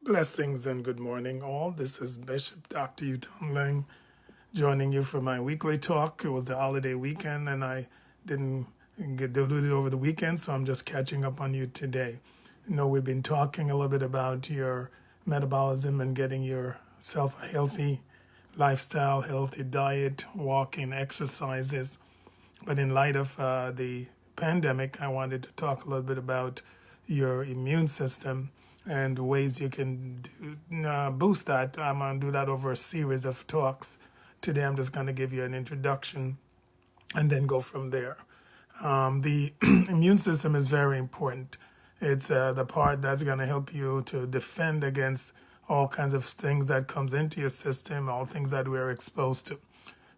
Blessings and good morning, all. This is Bishop Dr. Yutom Lang joining you for my weekly talk. It was the holiday weekend, and I didn't get to do it over the weekend, so I'm just catching up on you today. We've been talking a little bit about your metabolism and getting yourself a healthy lifestyle, healthy diet, walking, exercises. But in light of the pandemic, I wanted to talk a little bit about your immune system and ways you can boost that. I'm going to do that over a series of talks. Today, I'm just going to give you an introduction and then go from there. The immune system is very important. It's the part that's going to help you to defend against all kinds of things that comes into your system, all things that we're exposed to.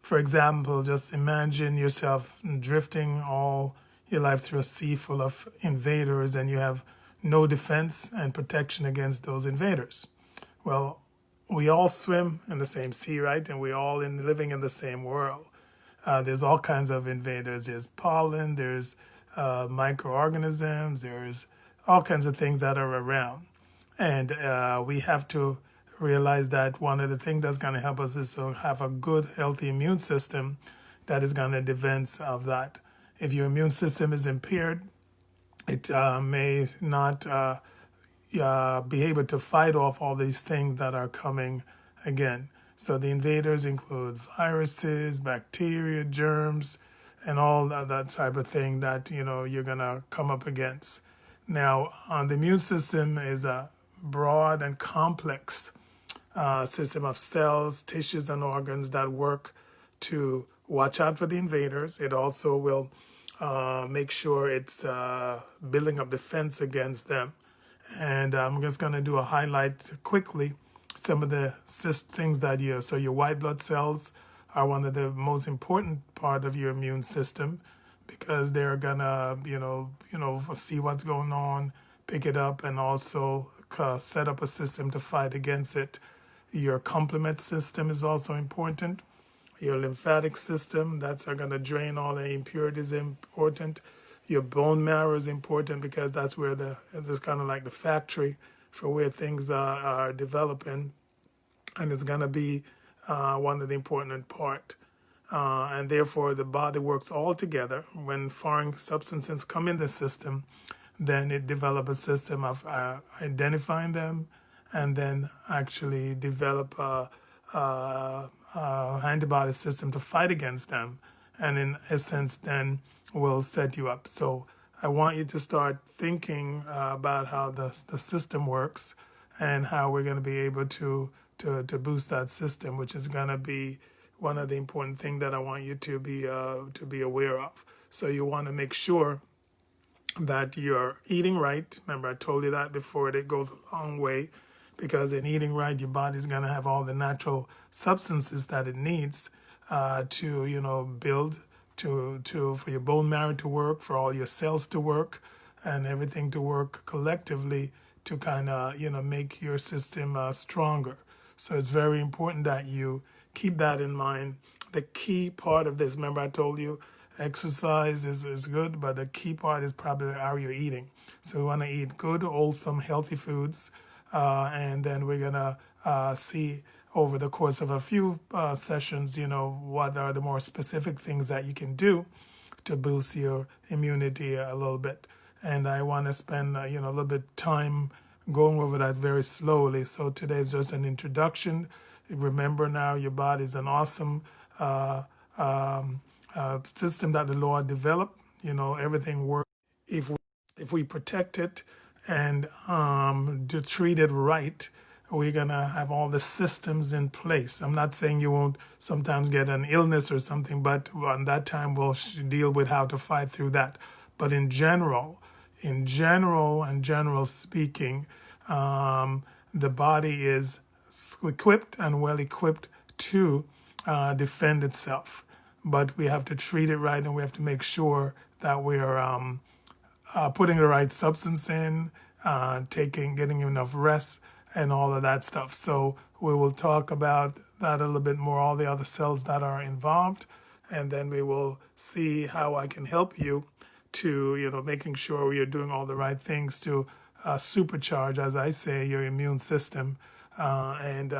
For example, just imagine yourself drifting all your life through a sea full of invaders and you have no defense and protection against those invaders. Well, we all swim in the same sea, right? And we're all living in the same world. There's all kinds of invaders. There's pollen, there's microorganisms, there's all kinds of things that are around. And we have to realize that one of the things that's going to help us is to have a good, healthy immune system that is going to defend of that. If your immune system is impaired, it may not be able to fight off all these things that are coming again. So the invaders include viruses, bacteria, germs, and all that type of thing that you're gonna come up against. Now, the immune system is a broad and complex system of cells, tissues, and organs that work to watch out for the invaders. It also will make sure it's building up defense against them. And I'm just going to do a highlight quickly some of the things that so your white blood cells are one of the most important part of your immune system because they're gonna see what's going on, pick it up, and also set up a system to fight against it. Your complement system is also important. Your lymphatic system, that's going to drain all the impurities, important. Your bone marrow is important because that's where it's kind of like the factory for where things are developing, and it's going to be one of the important part. And therefore, the body works all together. When foreign substances come in the system, then it develops a system of identifying them and then actually develop a antibody system to fight against them. And in essence, then will set you up. So I want you to start thinking about how the system works and how we're going to be able to boost that system, which is going to be one of the important things that I want you to be aware of. So you want to make sure that you're eating right. Remember, I told you that before. It goes a long way because in eating right, your body's going to have all the natural substances that it needs to build for your bone marrow to work, for all your cells to work, and everything to work collectively to kind of make your system stronger. So it's very important that you keep that in mind. The key part of this, remember I told you, exercise is good, but the key part is probably how you're eating. So we want to eat good, wholesome, healthy foods, and then we're gonna see over the course of a few sessions, what are the more specific things that you can do to boost your immunity a little bit. And I want to spend a little bit time going over that very slowly. So today is just an introduction. Remember now, your body is an awesome system that the Lord developed. Everything works if we protect it and to treat it right. We're gonna have all the systems in place. I'm not saying you won't sometimes get an illness or something, but on that time we'll deal with how to fight through that. But in general and general speaking, the body is equipped and well equipped to defend itself. But we have to treat it right, and we have to make sure that we are putting the right substance in, getting enough rest, and all of that stuff. So we will talk about that a little bit more, all the other cells that are involved, and then we will see how I can help you to, making sure you're doing all the right things to supercharge, as I say, your immune system, and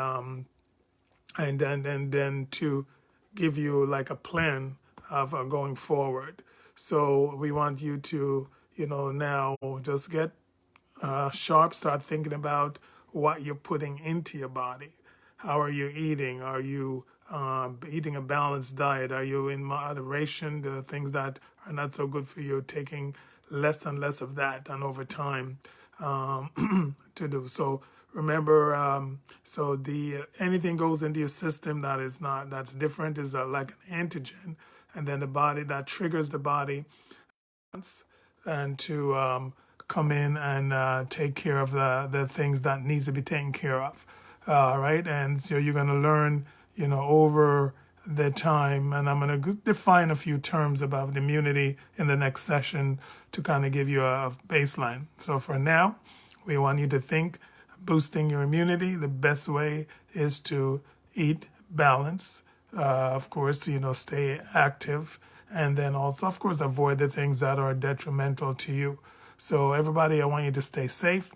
then to give you like a plan of going forward. So we want you to, now just get sharp. Start thinking about what you're putting into your body. How are you eating? Are you eating a balanced diet? Are you in moderation? The things that are not so good for you, taking less and less of that, and over time to do so. Remember, so the anything goes into your system that's different is like an antigen, and then the body that triggers the body and to come in and take care of the things that needs to be taken care of. Right? And so you're going to learn, over the time, and I'm going to define a few terms about immunity in the next session to kind of give you a baseline. So for now, we want you to think boosting your immunity. The best way is to eat balance. Of course, stay active, and then also, of course, avoid the things that are detrimental to you. So everybody, I want you to stay safe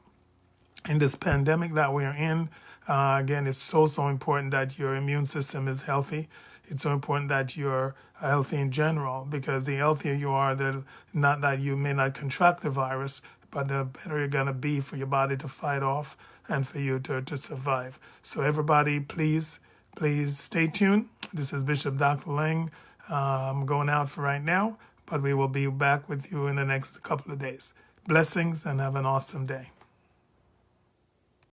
in this pandemic that we're in. Again, it's so important that your immune system is healthy. It's so important that you're healthy in general, because the healthier you are, not that you may not contract the virus, but the better you're going to be for your body to fight off and for you to survive. So everybody, please stay tuned. This is Bishop Dr. Lang. I'm going out for right now, but we will be back with you in the next couple of days. Blessings and have an awesome day.